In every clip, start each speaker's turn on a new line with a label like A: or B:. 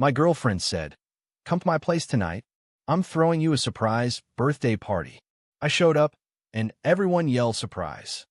A: My girlfriend said, "Come to my place tonight. I'm throwing you a surprise birthday party." I showed up, and everyone yelled surprise.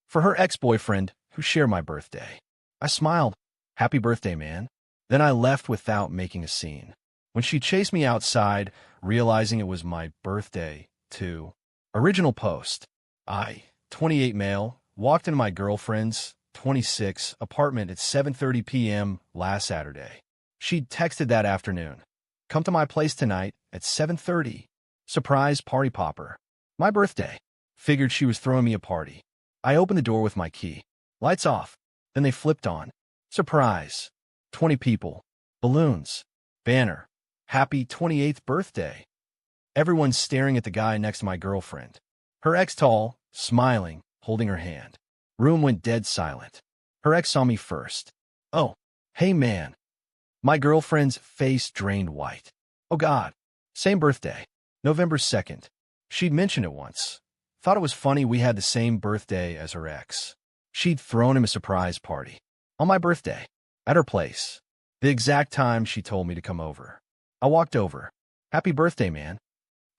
A: For her ex-boyfriend, who shared my birthday. I smiled, "Happy birthday, man." Then I left without making a scene. When she chased me outside, realizing it was my birthday, too. Original post. I, 28 male, walked into my girlfriend's, 26, apartment at 7:30 p.m. last Saturday. She'd texted that afternoon. "Come to my place tonight at 7:30. Surprise party popper." My birthday. Figured she was throwing me a party. I opened the door with my key. Lights off. Then they flipped on. Surprise. 20 people. Balloons. Banner. "Happy 28th birthday." Everyone's staring at the guy next to my girlfriend. Her ex tall, smiling, holding her hand. Room went dead silent. Her ex saw me first. "Oh, hey man." My girlfriend's face drained white. "Oh God. Same birthday. November 2nd. She'd mentioned it once. Thought it was funny we had the same birthday as her ex. She'd thrown him a surprise party. On my birthday. At her place. The exact time she told me to come over. I walked over. "Happy birthday, man."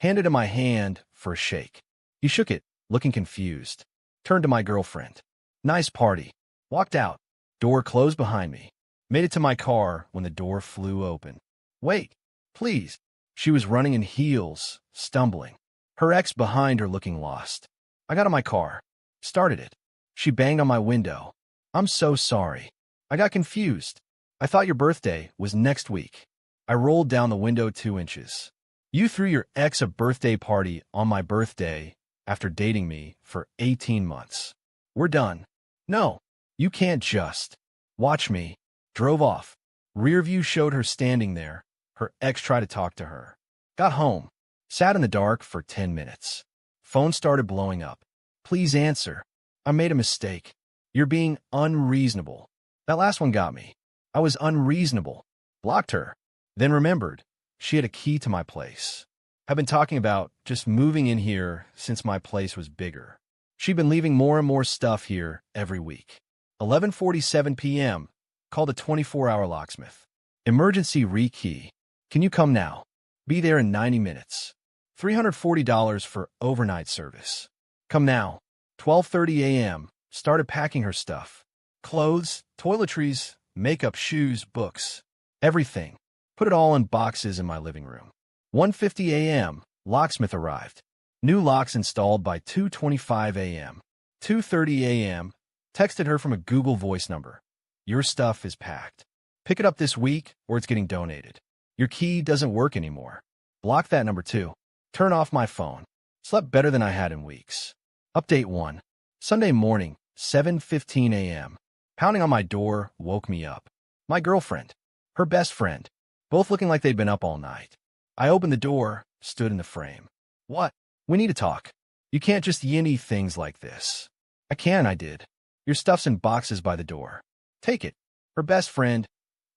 A: Handed him my hand for a shake. He shook it, looking confused. Turned to my girlfriend. "Nice party." Walked out. Door closed behind me. Made it to my car when the door flew open. "Wait, please." She was running in heels, stumbling. Her ex behind her looking lost. I got in my car. Started it. She banged on my window. "I'm so sorry. I got confused. I thought your birthday was next week." I rolled down the window 2 inches. "You threw your ex a birthday party on my birthday after dating me for 18 months. We're done." "No, you can't just." "Watch me." Drove off. Rear view showed her standing there. Her ex tried to talk to her. Got home. Sat in the dark for 10 minutes. Phone started blowing up. "Please answer. I made a mistake. You're being unreasonable." That last one got me. I was unreasonable. Blocked her. Then remembered. She had a key to my place. I've been talking about just moving in here since my place was bigger. She'd been leaving more and more stuff here every week. 11:47 p.m. Called a 24-hour locksmith. "Emergency rekey. Can you come now? Be there in 90 minutes. $340 for overnight service. Come now." 12:30 a.m. Started packing her stuff. Clothes, toiletries, makeup, shoes, books. Everything. Put it all in boxes in my living room. 1:50 a.m. Locksmith arrived. New locks installed by 2:25 a.m. 2:30 a.m. Texted her from a Google Voice number. "Your stuff is packed. Pick it up this week or it's getting donated. Your key doesn't work anymore." Block that number too. Turn off my phone. Slept better than I had in weeks. Update 1. Sunday morning, 7:15 a.m. Pounding on my door woke me up. My girlfriend. Her best friend. Both looking like they'd been up all night. I opened the door, stood in the frame. "What? We need to talk. You can't just yinny things like this." I did. "Your stuff's in boxes by the door. Take it." Her best friend.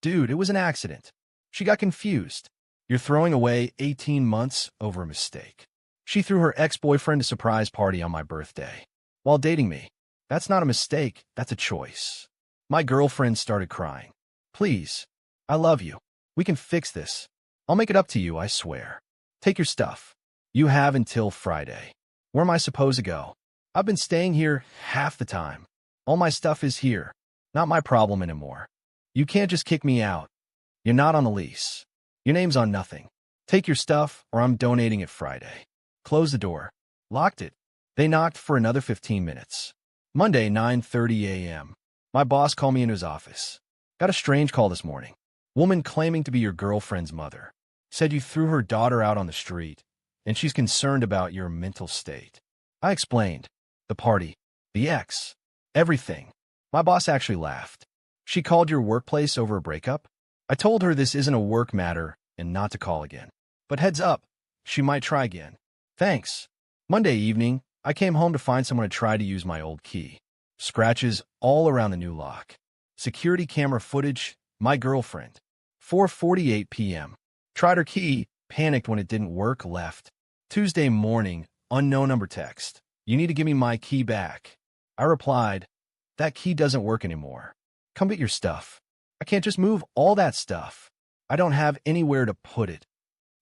A: "Dude, it was an accident." She got confused. "You're throwing away 18 months over a mistake." She threw her ex-boyfriend a surprise party on my birthday. While dating me. That's not a mistake, that's a choice. My girlfriend started crying. "Please. I love you. We can fix this. I'll make it up to you, I swear. Take your stuff. You have until Friday." Where am I supposed to go? I've been staying here half the time. All my stuff is here. Not my problem anymore. You can't just kick me out. You're not on the lease. Your name's on nothing. Take your stuff or I'm donating it Friday. Close the door. Locked it. They knocked for another 15 minutes. Monday, 9:30 a.m. My boss called me into his office. "Got a strange call this morning. Woman claiming to be your girlfriend's mother. Said you threw her daughter out on the street, and she's concerned about your mental state." I explained. The party. The ex. Everything. My boss actually laughed. "She called your workplace over a breakup?" I told her this isn't a work matter and not to call again. But heads up, she might try again. Thanks. Monday evening, I came home to find someone had tried to use my old key. Scratches all around the new lock. Security camera footage, my girlfriend. 4:48 p.m. Tried her key, panicked when it didn't work, left. Tuesday morning, unknown number text. "You need to give me my key back." I replied, "That key doesn't work anymore. Come get your stuff." I can't just move all that stuff. I don't have anywhere to put it.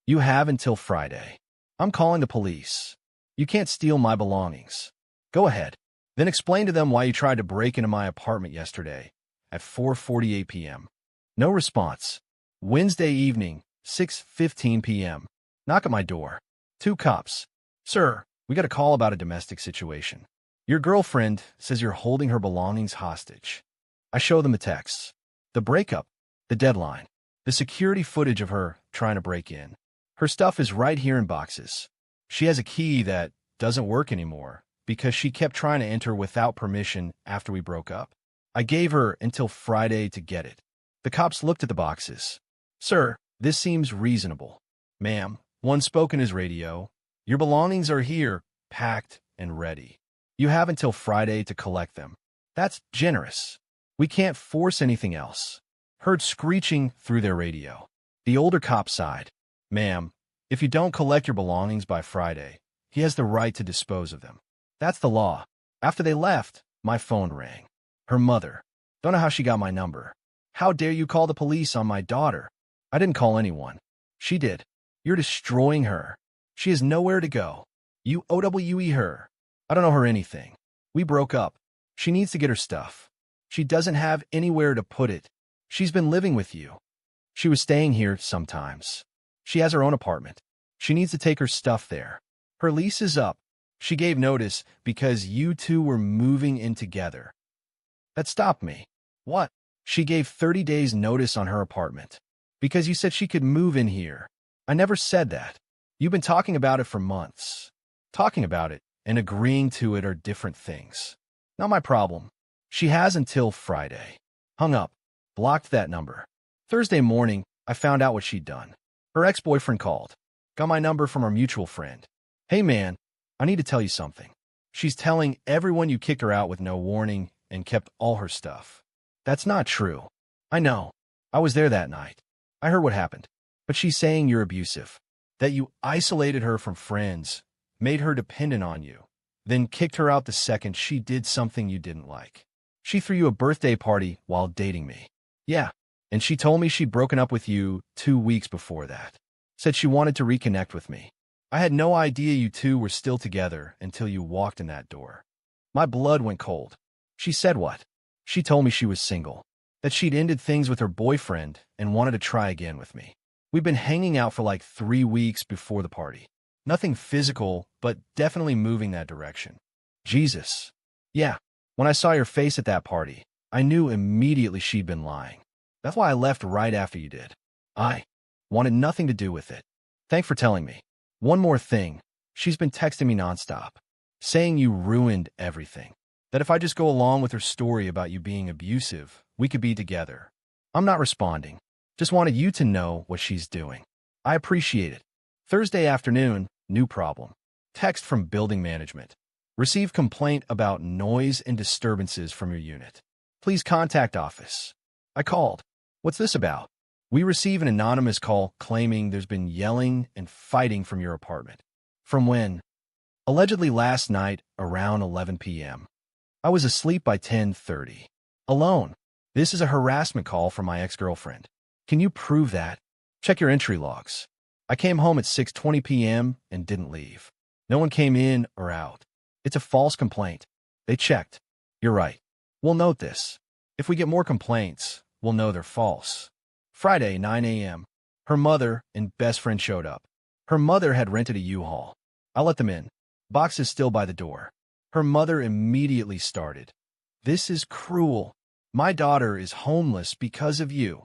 A: You have until Friday. I'm calling the police. You can't steal my belongings. Go ahead. Then explain to them why you tried to break into my apartment yesterday at 4:48 p.m. No response. Wednesday evening, 6:15 p.m. Knock at my door. 2 cops. Sir, we got a call about a domestic situation. Your girlfriend says you're holding her belongings hostage. I show them the texts, the breakup, the deadline, the security footage of her trying to break in. Her stuff is right here in boxes. She has a key that doesn't work anymore because she kept trying to enter without permission after we broke up. I gave her until Friday to get it. The cops looked at the boxes. Sir, this seems reasonable. Ma'am, one spoke in his radio. Your belongings are here, packed and ready. You have until Friday to collect them. That's generous. We can't force anything else. Heard screeching through their radio. The older cop sighed. Ma'am, if you don't collect your belongings by Friday, he has the right to dispose of them. That's the law. After they left, my phone rang. Her mother. Don't know how she got my number. How dare you call the police on my daughter? I didn't call anyone. She did. You're destroying her. She has nowhere to go. You OWE her. I don't know her anything. We broke up. She needs to get her stuff. She doesn't have anywhere to put it. She's been living with you. She was staying here sometimes. She has her own apartment. She needs to take her stuff there. Her lease is up. She gave notice because you two were moving in together. That stopped me. What? She gave 30 days notice on her apartment. Because you said she could move in here. I never said that. You've been talking about it for months. Talking about it and agreeing to it are different things. Not my problem. She has until Friday. Hung up. Blocked that number. Thursday morning, I found out what she'd done. Her ex-boyfriend called. Got my number from our mutual friend. Hey man, I need to tell you something. She's telling everyone you kicked her out with no warning and kept all her stuff. That's not true. I know. I was there that night. I heard what happened. But she's saying you're abusive. That you isolated her from friends, made her dependent on you, then kicked her out the second she did something you didn't like. She threw you a birthday party while dating me. Yeah, and she told me she'd broken up with you 2 weeks before that. Said she wanted to reconnect with me. I had no idea you two were still together until you walked in that door. My blood went cold. She said what? She told me she was single, that she'd ended things with her boyfriend and wanted to try again with me. We've been hanging out for like 3 weeks before the party. Nothing physical, but definitely moving that direction. Jesus. Yeah, when I saw your face at that party, I knew immediately she'd been lying. That's why I left right after you did. I wanted nothing to do with it. Thanks for telling me. One more thing. She's been texting me nonstop, saying you ruined everything. That if I just go along with her story about you being abusive, we could be together. I'm not responding. Just wanted you to know what she's doing. I appreciate it. Thursday afternoon, new problem. Text from building management. Receive complaint about noise and disturbances from your unit. Please contact office. I called. What's this about? We receive an anonymous call claiming there's been yelling and fighting from your apartment. From when? Allegedly last night around 11 p.m. I was asleep by 10:30. Alone. This is a harassment call from my ex-girlfriend. Can you prove that? Check your entry logs. I came home at 6:20 p.m. and didn't leave. No one came in or out. It's a false complaint. They checked. You're right. We'll note this. If we get more complaints, we'll know they're false. Friday, 9 a.m. Her mother and best friend showed up. Her mother had rented a U-Haul. I let them in. Box is still by the door. Her mother immediately started. This is cruel. My daughter is homeless because of you.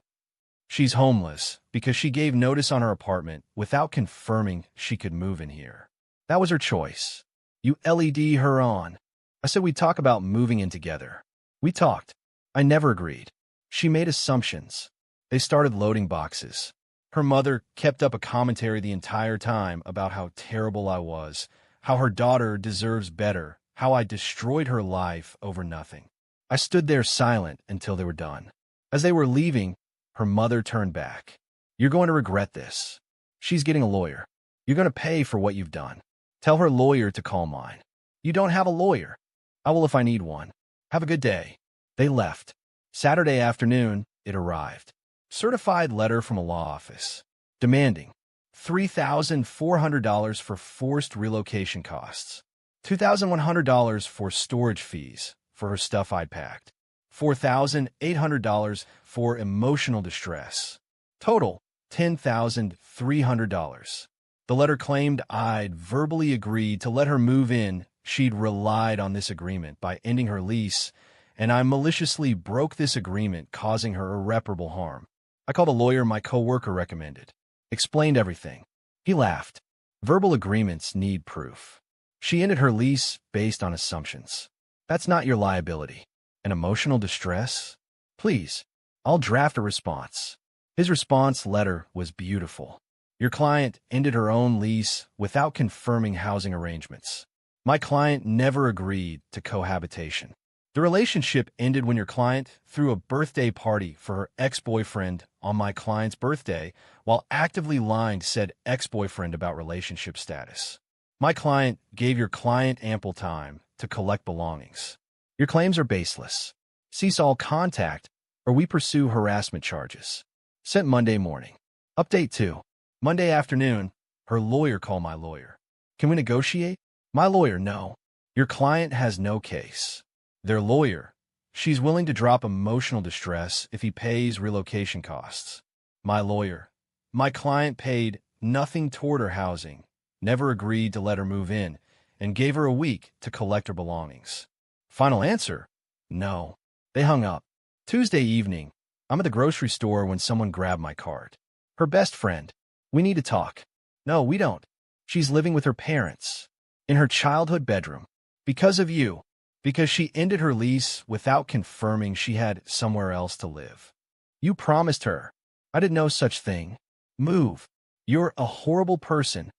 A: She's homeless because she gave notice on her apartment without confirming she could move in here. That was her choice. You LED her on. I said we'd talk about moving in together. We talked. I never agreed. She made assumptions. They started loading boxes. Her mother kept up a commentary the entire time about how terrible I was, how her daughter deserves better, how I destroyed her life over nothing. I stood there silent until they were done. As they were leaving, her mother turned back. You're going to regret this. She's getting a lawyer. You're going to pay for what you've done. Tell her lawyer to call mine. You don't have a lawyer. I will if I need one. Have a good day. They left. Saturday afternoon, it arrived. Certified letter from a law office demanding $3,400 for forced relocation costs, $2,100 for storage fees for her stuff I'd packed, $4,800 for emotional distress. Total, $10,300. The letter claimed I'd verbally agreed to let her move in. She'd relied on this agreement by ending her lease, and I maliciously broke this agreement, causing her irreparable harm. I called a lawyer my coworker recommended. Explained everything. He laughed. Verbal agreements need proof. She ended her lease based on assumptions. That's not your liability. An emotional distress? Please, I'll draft a response. His response letter was beautiful. Your client ended her own lease without confirming housing arrangements. My client never agreed to cohabitation. The relationship ended when your client threw a birthday party for her ex-boyfriend on my client's birthday while actively lying to said ex-boyfriend about relationship status. My client gave your client ample time to collect belongings. Your claims are baseless. Cease all contact or we pursue harassment charges. Sent Monday morning. Update 2. Monday afternoon, her lawyer called my lawyer. Can we negotiate? My lawyer, no. Your client has no case. Their lawyer, she's willing to drop emotional distress if he pays relocation costs. My lawyer, my client paid nothing toward her housing, never agreed to let her move in, and gave her a week to collect her belongings. Final answer? No. They hung up. Tuesday evening, I'm at the grocery store when someone grabbed my card. Her best friend. We need to talk. No, we don't. She's living with her parents. In her childhood bedroom. Because of you. Because she ended her lease without confirming she had somewhere else to live. You promised her. I did no such thing. Move. You're a horrible person.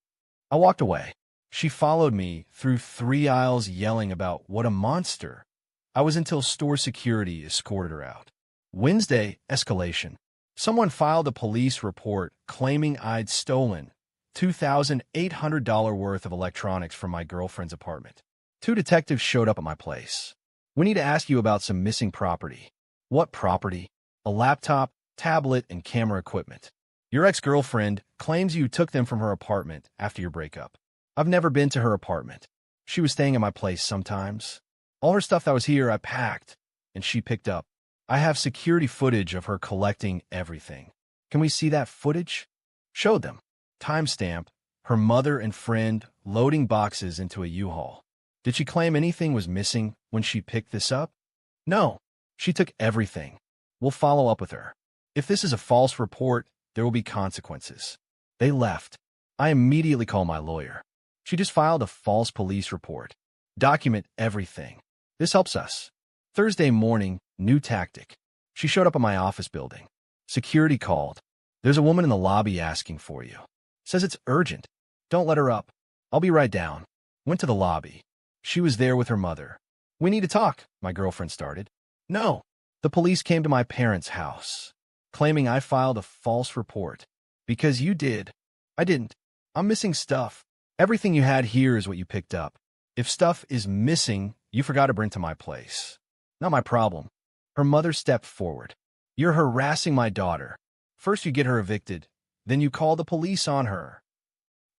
A: I walked away. She followed me through 3 aisles yelling about what a monster. I was until store security escorted her out. Wednesday, escalation. Someone filed a police report claiming I'd stolen $2,800 worth of electronics from my girlfriend's apartment. 2 detectives showed up at my place. We need to ask you about some missing property. What property? A laptop, tablet, and camera equipment. Your ex-girlfriend claims you took them from her apartment after your breakup. I've never been to her apartment. She was staying at my place sometimes. All her stuff that was here I packed, and she picked up. I have security footage of her collecting everything. Can we see that footage? Showed them. Timestamp, her mother and friend loading boxes into a U-Haul. Did she claim anything was missing when she picked this up? No. She took everything. We'll follow up with her. If this is a false report, there will be consequences. They left. I immediately called my lawyer. She just filed a false police report. Document everything. This helps us. Thursday morning, new tactic. She showed up at my office building. Security called. There's a woman in the lobby asking for you. Says it's urgent. Don't let her up. I'll be right down. Went to the lobby. She was there with her mother. We need to talk, my girlfriend started. No. The police came to my parents' house, claiming I filed a false report. Because you did. I didn't. I'm missing stuff. Everything you had here is what you picked up. If stuff is missing, you forgot to bring to my place. Not my problem. Her mother stepped forward. You're harassing my daughter. First you get her evicted, then you call the police on her.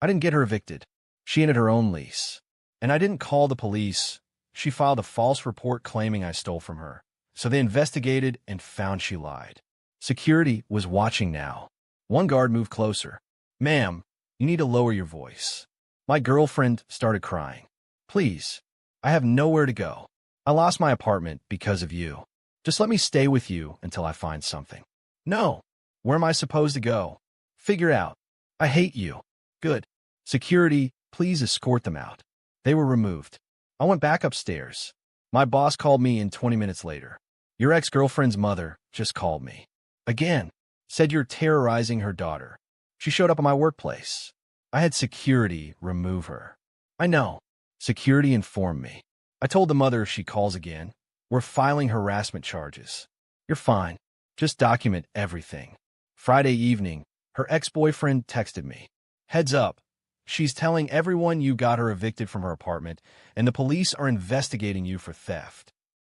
A: I didn't get her evicted. She ended her own lease. And I didn't call the police. She filed a false report claiming I stole from her. So they investigated and found she lied. Security was watching now. One guard moved closer. Ma'am, you need to lower your voice. My girlfriend started crying. Please, I have nowhere to go. I lost my apartment because of you. Just let me stay with you until I find something. No. Where am I supposed to go? Figure out. I hate you. Good. Security, please escort them out. They were removed. I went back upstairs. My boss called me in 20 minutes later. Your ex-girlfriend's mother just called me. Again. Said you're terrorizing her daughter. She showed up at my workplace. I had security remove her. I know. Security informed me. I told the mother if she calls again, we're filing harassment charges. You're fine. Just document everything. Friday evening, her ex-boyfriend texted me. Heads up. She's telling everyone you got her evicted from her apartment, and the police are investigating you for theft.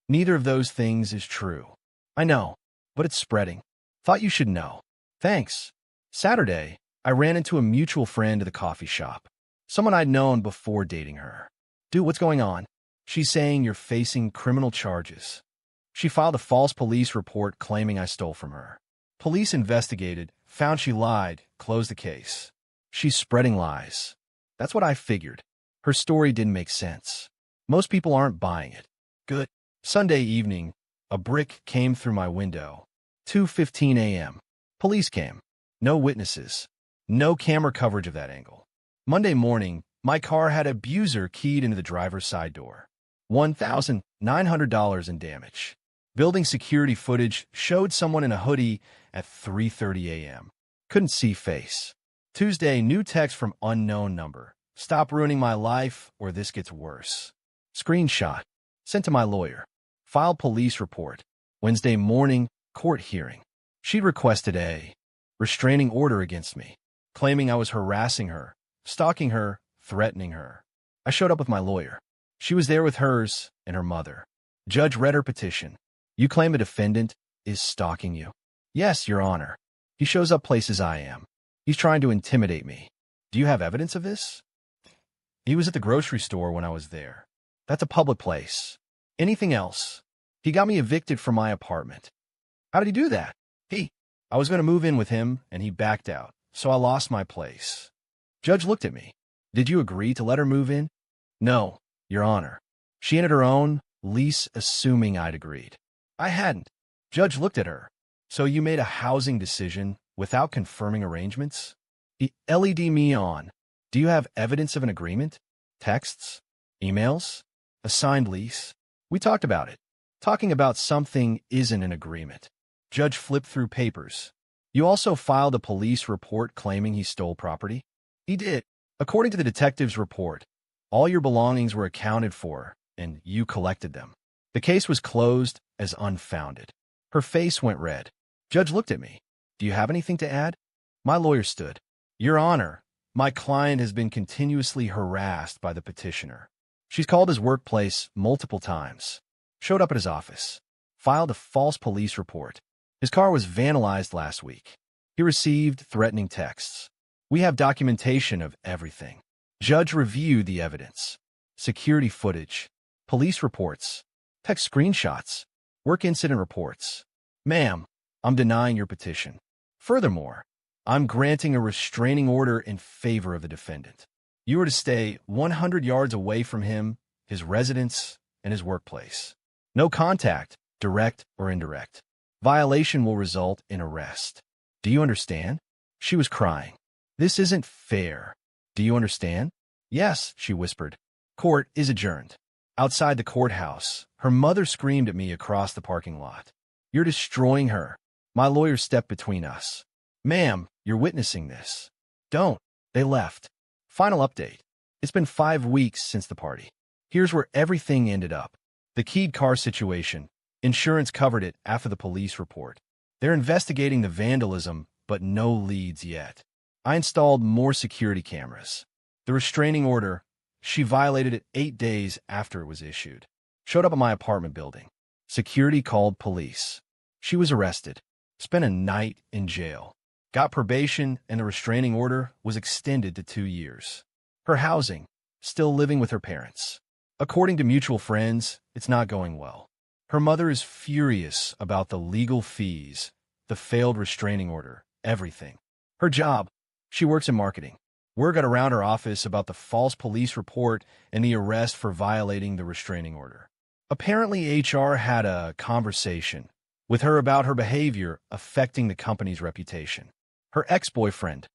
A: Neither of those things is true. I know, but it's spreading. Thought you should know. Thanks. Saturday, I ran into a mutual friend at the coffee shop. Someone I'd known before dating her. Dude, what's going on? She's saying you're facing criminal charges. She filed a false police report claiming I stole from her. Police investigated, found she lied, closed the case. She's spreading lies. That's what I figured. Her story didn't make sense. Most people aren't buying it. Good. Sunday evening, a brick came through my window. 2:15 a.m. Police came. No witnesses. No camera coverage of that angle. Monday morning, my car had an abuser keyed into the driver's side door. $1,900 in damage. Building security footage showed someone in a hoodie at 3:30 a.m. Couldn't see face. Tuesday, new text from unknown number. Stop ruining my life or this gets worse. Screenshot. Sent to my lawyer. Filed police report. Wednesday morning, court hearing. She'd requested a restraining order against me, claiming I was harassing her, stalking her, threatening her. I showed up with my lawyer. She was there with hers and her mother. Judge read her petition. You claim a defendant is stalking you? Yes, Your Honor. He shows up places I am. He's trying to intimidate me. Do you have evidence of this? He was at the grocery store when I was there. That's a public place. Anything else? He got me evicted from my apartment. How did he do that? I was going to move in with him, and he backed out, so I lost my place. Judge looked at me. Did you agree to let her move in? No, Your Honor. She entered her own lease assuming I'd agreed. I hadn't. Judge looked at her. So you made a housing decision without confirming arrangements? He LED me on. Do you have evidence of an agreement? Texts? Emails? A signed lease? We talked about it. Talking about something isn't an agreement. Judge flipped through papers. You also filed a police report claiming he stole property? He did. According to the detective's report, all your belongings were accounted for, and you collected them. The case was closed as unfounded. Her face went red. Judge looked at me. Do you have anything to add? My lawyer stood. Your Honor, my client has been continuously harassed by the petitioner. She's called his workplace multiple times. Showed up at his office. Filed a false police report. His car was vandalized last week. He received threatening texts. We have documentation of everything. Judge reviewed the evidence. Security footage. Police reports. Text screenshots. Work incident reports. Ma'am, I'm denying your petition. Furthermore, I'm granting a restraining order in favor of the defendant. You are to stay 100 yards away from him, his residence, and his workplace. No contact, direct or indirect. Violation will result in arrest. Do you understand? She was crying. This isn't fair. Do you understand? Yes, she whispered. Court is adjourned. Outside the courthouse, her mother screamed at me across the parking lot. You're destroying her. My lawyer stepped between us. Ma'am, you're witnessing this. Don't. They left. Final update. It's been 5 weeks since the party. Here's where everything ended up. The keyed car situation. Insurance covered it after the police report. They're investigating the vandalism, but no leads yet. I installed more security cameras. The restraining order, she violated it 8 days after it was issued. Showed up at my apartment building. Security called police. She was arrested. Spent a night in jail. Got probation, and the restraining order was extended to 2 years. Her housing, still living with her parents. According to mutual friends, it's not going well. Her mother is furious about the legal fees, the failed restraining order, everything. Her job, she works in marketing. Word got around her office about the false police report and the arrest for violating the restraining order. Apparently, HR had a conversation with her about her behavior affecting the company's reputation. Her ex-boyfriend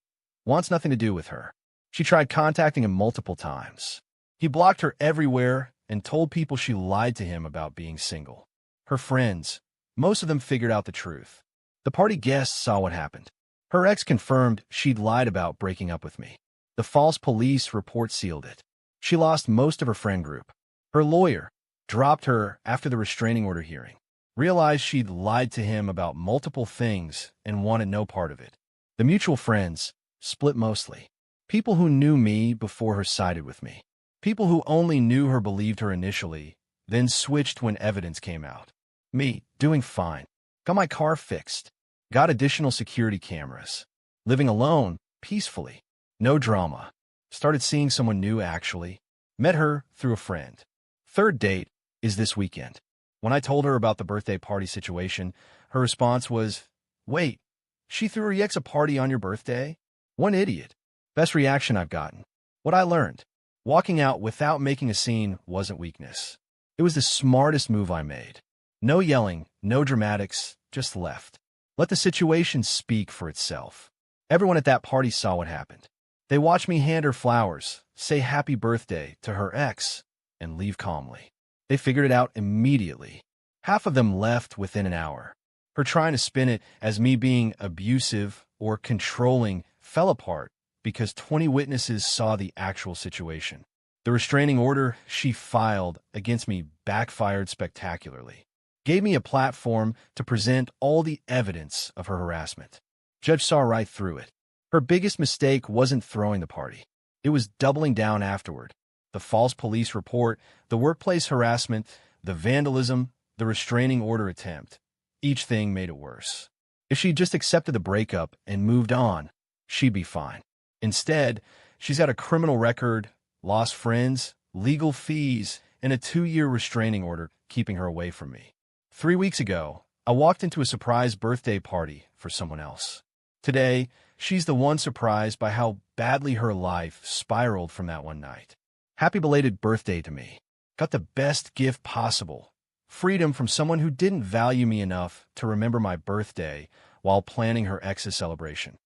A: wants nothing to do with her. She tried contacting him multiple times. He blocked her everywhere and told people she lied to him about being single. Her friends, most of them figured out the truth. The party guests saw what happened. Her ex confirmed she'd lied about breaking up with me. The false police report sealed it. She lost most of her friend group. Her lawyer dropped her after the restraining order hearing. Realized she'd lied to him about multiple things and wanted no part of it. The mutual friends split mostly. People who knew me before her sided with me. People who only knew her believed her initially, then switched when evidence came out. Me, doing fine. Got my car fixed. Got additional security cameras. Living alone, peacefully. No drama. Started seeing someone new, actually. Met her through a friend. Third date is this weekend. When I told her about the birthday party situation, her response was, "Wait, she threw her ex a party on your birthday?" One idiot. Best reaction I've gotten. What I learned. Walking out without making a scene wasn't weakness. It was the smartest move I made. No yelling, no dramatics, just left. Let the situation speak for itself. Everyone at that party saw what happened. They watched me hand her flowers, say happy birthday to her ex, and leave calmly. They figured it out immediately. Half of them left within an hour. Her trying to spin it as me being abusive or controlling fell apart because 20 witnesses saw the actual situation. The restraining order she filed against me backfired spectacularly. Gave me a platform to present all the evidence of her harassment. Judge saw right through it. Her biggest mistake wasn't throwing the party. It was doubling down afterward. The false police report, the workplace harassment, the vandalism, the restraining order attempt. Each thing made it worse. If she just accepted the breakup and moved on, she'd be fine. Instead, she's got a criminal record, lost friends, legal fees, and a 2-year restraining order keeping her away from me. 3 weeks ago, I walked into a surprise birthday party for someone else. Today, she's the one surprised by how badly her life spiraled from that one night. Happy belated birthday to me. Got the best gift possible. Freedom from someone who didn't value me enough to remember my birthday while planning her ex's celebration.